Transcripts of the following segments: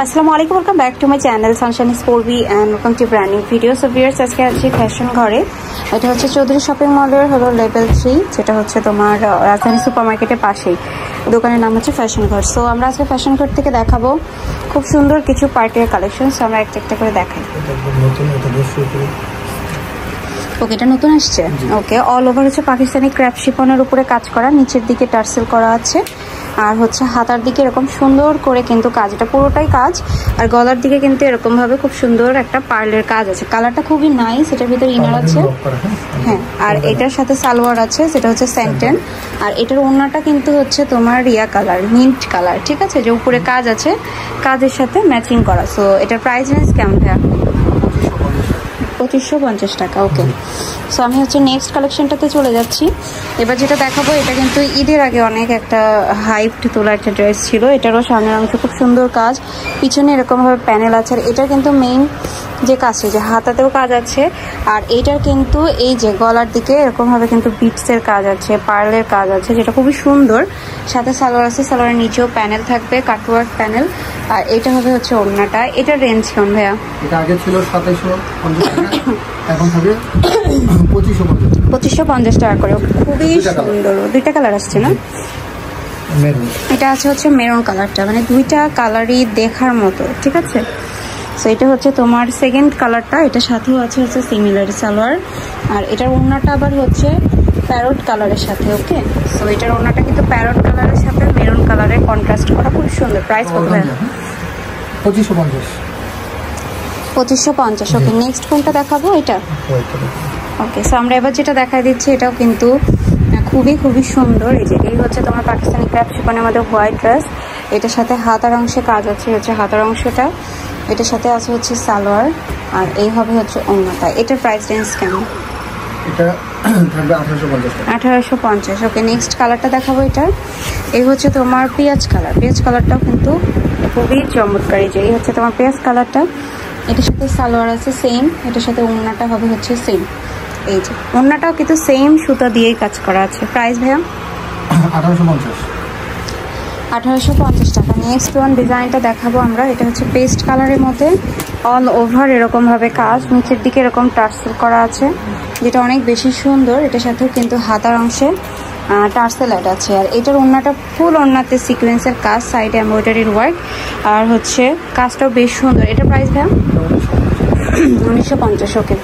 আসসালামু আলাইকুম, welcome back to my channel sunshine স্পোর্বি and welcome to brand new video. So viewers, আজকে আছি ফ্যাশন ঘরে। এটা হচ্ছে চৌধুরী শপিং মলের হলো লেভেল 3, যেটা হচ্ছে তোমার রাজধানী সুপার মার্কেটের পাশেই। দোকানের নাম হচ্ছে ফ্যাশন ঘর। সো আমরা আজকে ফ্যাশন ঘর থেকে দেখাবো খুব সুন্দর কিছু পার্টির কালেকশন। সো আমরা একটা একটা করে দেখাই। ওকে, এটা নতুন আসছে। ওকে, অল ওভার হচ্ছে পাকিস্তানি ক্র্যাপ শিফনের উপরে কাজ করা, নিচের দিকে টার্সেল করা আছে, আর হচ্ছে হাতার দিকে এরকম সুন্দর করে কিন্তু কাজ, এটা পুরোটাই কাজ। আর গলার দিকে কিন্তু এরকম ভাবে খুব সুন্দর একটা পার্লের কাজ আছে। কালারটা খুবই নাইস। এটার ভিতরে ইনার আছে, হ্যাঁ, আর এটার সাথে সালোয়ার আছে, সেটা হচ্ছে স্যান্টেন। আর এটার ওড়নাটা কিন্তু হচ্ছে তোমার রিয়া কালার, মিন্ট কালার, ঠিক আছে, যে উপরে কাজ আছে, কাজের সাথে ম্যাচিং করা। সো এটার প্রাইস রেঞ্জ কেমন ভাইয়া? 2550 টাকা। ওকে, সো আমি হচ্ছে নেক্সট কালেকশনটাতে চলে যাচ্ছি। এবার যেটা দেখাবো, এটা কিন্তু ঈদের আগে অনেক একটা হাইপড তোলা একটা ড্রেস ছিল। এটারও সামনের অংশ খুব সুন্দর কাজ, পিছনে এরকমভাবে প্যানেল আছে। আর এটা কিন্তু মেইন যে কাজটা, যে হাতাতেও কাজ আছে, আর এইটার কিন্তু এই যে গলার দিকে এরকমভাবে কিন্তু বিটসের কাজ আছে, পার্লের কাজ আছে, যেটা খুবই সুন্দর। সাথে সালোয়ার আছে, সালোয়ারের নিচেও প্যানেল থাকবে, কাটওয়ার্ক প্যানেল। আর এটা হবে হচ্ছে ওড়নাটা। এটার রেঞ্জ কেমন ভাইয়া? এটা আগে ছিল 2750 টাকা, এখন হবে 2550 টাকা করে। খুবই সুন্দর। দুইটা কালার আসছে না? এটা আছে হচ্ছে মেরুন কালারটা, মানে দুইটা কালারই দেখার মতো, ঠিক আছে। সো এটা হচ্ছে তোমার সেকেন্ড কালারটা। এটার সাথেও আছে হচ্ছে সিমিলার সালোয়ার, আর এটার ওড়নাটা আবার হচ্ছে প্যারট কালারের সাথে। ওকে, সো এটার ওড়নাটা কিন্তু প্যারট কালারের সাথে মেরুন কালারের কন্ট্রাস্ট করা, খুব সুন্দর। প্রাইস কত? 2550। ওকে, নেক্সট কোনটা দেখাবো? এটা। ওকে, সো আমরা এবার যেটা দেখাই দিচ্ছি, এটাও কিন্তু খুবই সুন্দর। এই হচ্ছে তোমার পাকিস্তানি ক্র্যাপ শিফনের মধ্যে হোয়াইট ড্রেস। এটার সাথে হাতার অংশে কাজ আছে, হচ্ছে হাতার অংশটা। এটার সাথে আছে হচ্ছে সালোয়ার, আর এই হবে হচ্ছে ওড়নাটা। এটার প্রাইস রেঞ্জ কেমন? এটা থাকবে 1850। ওকে, নেক্সট কালারটা দেখাবো। এটা এই হচ্ছে তোমার পেঁয়াজ কালার। পেঁয়াজ কালারটাও কিন্তু খুবই চমৎকার। এই হচ্ছে তোমার পেঁয়াজ কালারটা। এটার সাথে সালোয়ার আছে সেম, এটার সাথে ওড়নাটা হবে হচ্ছে সেম। এই যে ওড়নাটাও কিন্তু সেম সুতা দিয়েই কাজ করা আছে। প্রাইস ভাইয়া? 1850 টাকা। নেক্সট ওয়ান ডিজাইনটা দেখাবো আমরা। এটা হচ্ছে পেস্ট কালারের মধ্যে অল ওভার এরকমভাবে কাজ, নিচের দিকে এরকম টার্সেল করা আছে, যেটা অনেক বেশি সুন্দর। এটার সাথেও কিন্তু হাতার অংশে টার্সেল অ্যাড আছে। আর এটার ওড়নাটা ফুল ওড়নাতে সিকোয়েন্সের কাজ, সাইডে এমব্রয়ডারির ওয়ার্ক, আর হচ্ছে কাজটাও বেশ সুন্দর। এটা প্রাইস ভাইয়া? 1950। ওকে,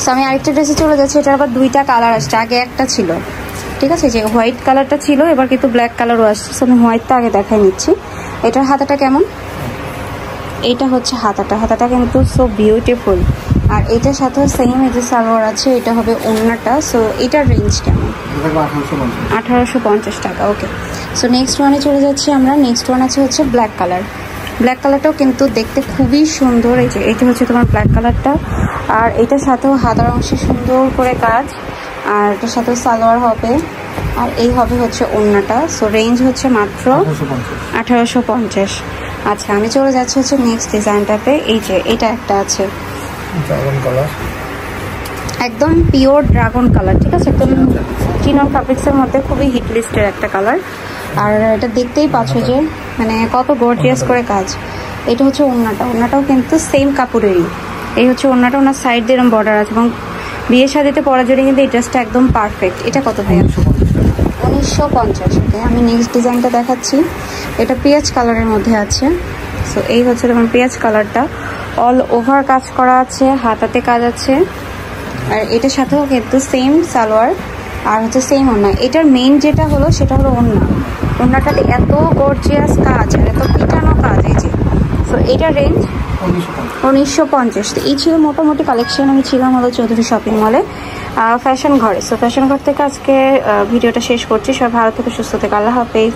সো আমি আরেকটা ড্রেসে চলে যাচ্ছি। এটার আবার দুইটা কালার আসছে, আগে একটা ছিল, ঠিক আছে, যে হোয়াইট কালারটা ছিল, এবার কিন্তু ব্ল্যাক কালারও আসছে। সো আমি হোয়াইটটা আগে দেখাই নিচ্ছি। এটার হাতাটা কেমন? এইটা হচ্ছে হাতাটা কিন্তু সো বিউটিফুল। আর এটার সাথেও সেম এই যে সালোয়ার আছে, এটা হবে ওড়নাটা। সো এটার রেঞ্জ কেমন? 1850 টাকা। ওকে, সো নেক্সট ওয়ানে চলে যাচ্ছি আমরা। নেক্সট ওয়ান আছে হচ্ছে ব্ল্যাক কালার। ব্ল্যাক কালারটাও কিন্তু দেখতে খুবই সুন্দর। এই যে এটা হচ্ছে তোমার ব্ল্যাক কালারটা, আর এটার সাথেও হাতার অংশে সুন্দর করে কাজ, আর এটার সাথেও সালোয়ার হবে, আর এই হবে হচ্ছে ওড়নাটা। সো রেঞ্জ হচ্ছে মাত্র 1850। আচ্ছা, আমি চলে যাচ্ছি হচ্ছে নেক্সট ডিজাইনটাতে। এই যে এটা একটা আছে একদম পিওর ড্রাগন কালার, ঠিক আছে, একদম চিনন ফ্যাব্রিক্সের মধ্যে খুবই হিট লিস্টের একটা কালার। আর এটা দেখতেই পাচ্ছ যে মানে কত গর্জিয়াস করে কাজ। এটা হচ্ছে ওড়নাটাও কিন্তু সেম কাপড়েরই। এই হচ্ছে ওড়নাটা, ওনার সাইড দিয়ে এরকম বর্ডার আছে, এবং বিয়ে শাদিতে পরার জন্য কিন্তু এই ড্রেসটা একদম পারফেক্ট। এটা কত ভাইয়া? 1950। ওকে, আমি নেক্সট ডিজাইনটা দেখাচ্ছি। এটা পেঁয়াজ কালারের মধ্যে আছে। সো এই হচ্ছে তোমার পেঁয়াজ কালারটা, অল ওভার কাজ করা আছে, হাতাতে কাজ আছে, আর এটার সাথেও কিন্তু সেম সালোয়ার, আর হচ্ছে সেম ওড়না। এটার মেইন যেটা হলো সেটা হলো ওড়নাটাতে এত গর্জিয়াস কাজ আর এত পিটানো কাজ। এই যে, সো এটার রেঞ্জ 1950। তো এই ছিল মোটামুটি কালেকশন। আমি ছিলাম হলো চৌধুরী শপিং মলে ফ্যাশন ঘরে। সো ফ্যাশন ঘর থেকে আজকে ভিডিওটা শেষ করছি। সবাই ভালো থেকে সুস্থ থেকে, আল্লাহ হাফেজ।